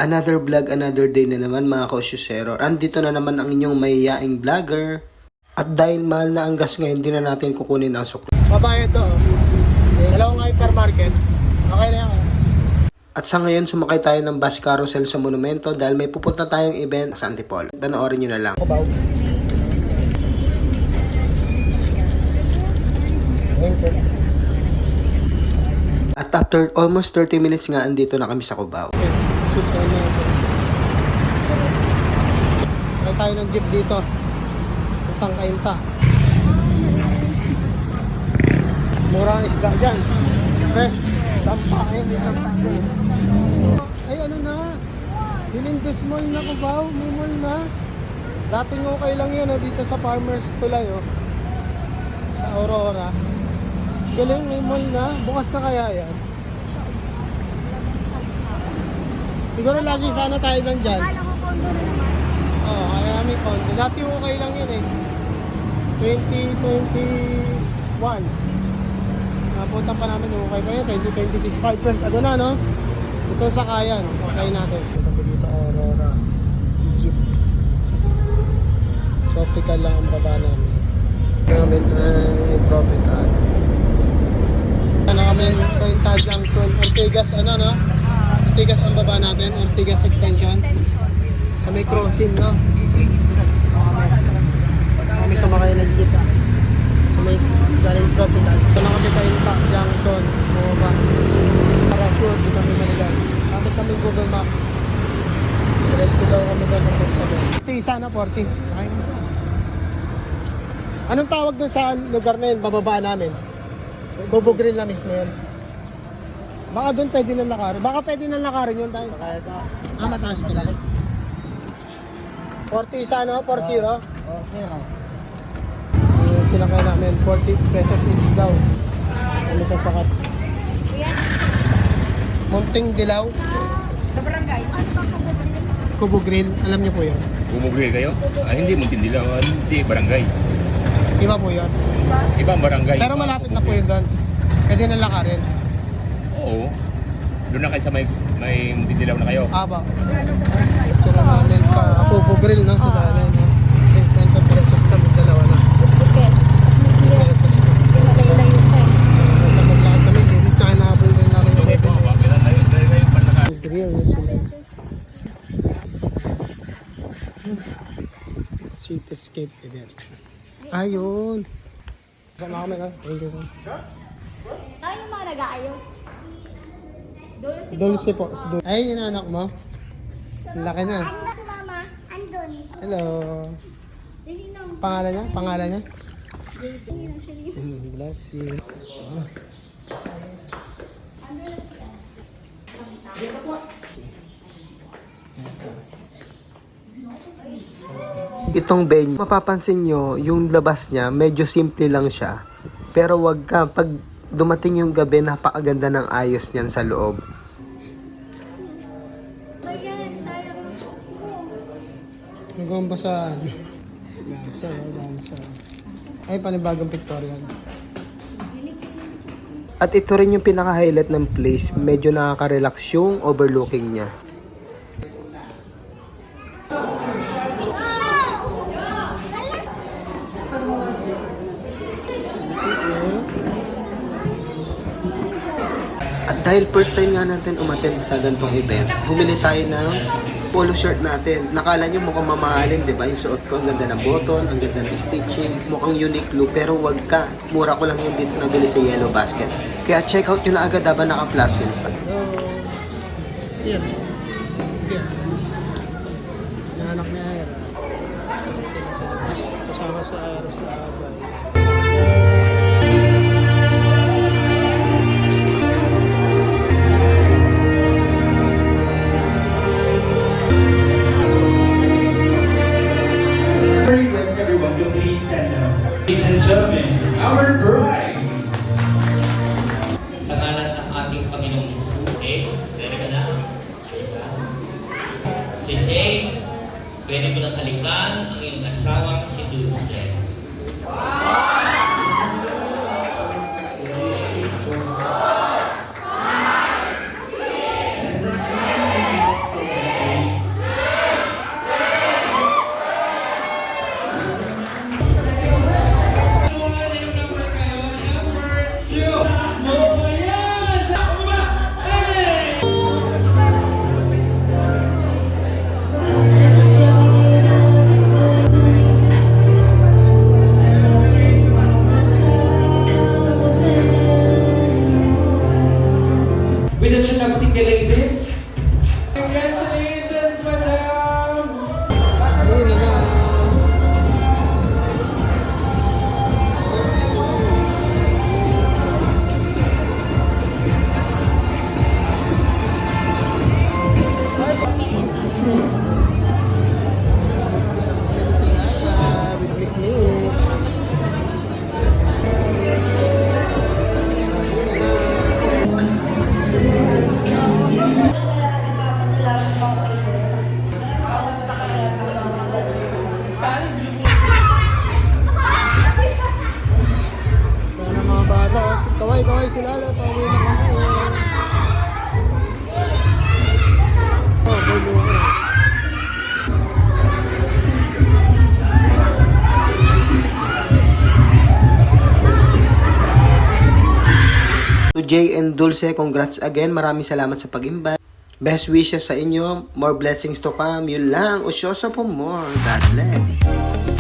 Another vlog, another day na naman mga kausyusero. Andito na naman ang inyong mahiyaing vlogger. At dahil mahal na ang gas ngayon, hindi na natin kukunin ang sukli. Babayad to. Dalawang hypermarket. Okay na yan. At sa ngayon, sumakay tayo ng bus carousel sa monumento dahil may pupunta tayong event sa Antipolo. Panoorin nyo na lang. Kubaw. At after almost 30 minutes nga, andito na kami sa Cubao. May tayo ng jeep dito. Utang kainta. Mura ang isda dyan. Fresh. Tampa. Ay ano na. Hilimbes Mall na Cubao. May mall na. Dating okay lang yun dito sa Farmers Tulay sa Aurora. Galing, may mall na. Bukas na kaya yan. Siguro lagi sana tayo nandyan. Oo, kaya may condo. Dati okay lang yun 2021. Napunta pa namin okay pa yun. 2026. 5 ano na, no? Ito sa Kayan. Try natin. Ito dito, Aurora. Jeep. Tropical lang ang baba namin. Namin profit na kami Quinta Junction, Ortigas Ortigas ang baba natin, Ortigas Extension sa may crossing, no? Kami sumakay ng jeep sa may galing Tropical. Ito na kami Quinta Junction, bumaba parachute, di kami naligan bakit kami Google Map diretso daw kami doon Tisa na 40. Okay. Anong tawag doon sa lugar na yun, bababa namin? Bobo Grill na mismo yun. Baka doon pwede nang lakarin. Baka pwede nang lakarin yun tayo. Mataas pala. 40 isa, no? 40? Okay. Yung pinakay namin, 40 pesos each daw. Ano ito sakat? Munting Dilaw. Sa barangay. Kubo Grill. Alam niyo po yun? Kubo Grill kayo? Hindi Munting Dilaw. Hindi, barangay. Iba po yun. Ibang barangay. Pero malapit na po yun doon. Pwede nang lakarin. Oo. Doon na kayo sa may Munting Dilaw na kayo. Aba. Ito na namin pa. Kubo Grill, no? Sa dalay, no? 50 pesos kami dalawa na. 50 pesos. Malay-lay yun sa'yo. Sa maglakad kami, hindi tsaka nahabol din namin yung Okay po, event. bakit na yun? Dahil kayo panlakas. Grill, no? Sila. Cityscape event. Ayun. Sama kami, no? Thank you, sir. Tayo yung mga nag-aayos. Dulce po. Ay, yun ang anak mo. Ang laki na. Ano si mama? Andun. Hello. Dininong. Pangalan niya? Pangalan niya? Dininong siya. Bless you. Itong venue, mapapansin nyo, yung labas niya, medyo simple lang siya. Pero wag ka, pag dumating yung gabi, napakaganda ng ayos niyan sa loob. Ayan, sayang yung suot mo. Nagawang saan? Dancer. Ay, panibagong pictorial. At ito rin yung pinaka-highlight ng place, medyo nakaka-relax yung overlooking niya. At dahil first time nga natin umattend sa ganitong event, bumili tayo ng polo shirt natin. Nakala nyo mukhang mamahalin, di ba? Yung suot ko, ang ganda ng button, ang ganda ng stitching, mukhang Uniqlo, pero wag ka. Mura ko lang yun dito nabili sa Yellow Basket. Kaya check out nyo na agad habang naka-plus sale pa. Here. Nanak ni Aira. Kasama sa Aira sa Abay. Request everyone to please stand up. Ladies and gentlemen, our bride. Sa ngalan ng ating Panginoong Hesus. Ready ka na? Sure ka? Si Jay, pwede mo nang halikan ang iyong asawang si Dulce. sila na, pauwi na kami. Oh, bulukan. To Jay and Dulce, congrats again. Maraming salamat sa pag-invite. Best wishes sa inyo. More blessings to come. Yun lang. Usyoso po more. God bless.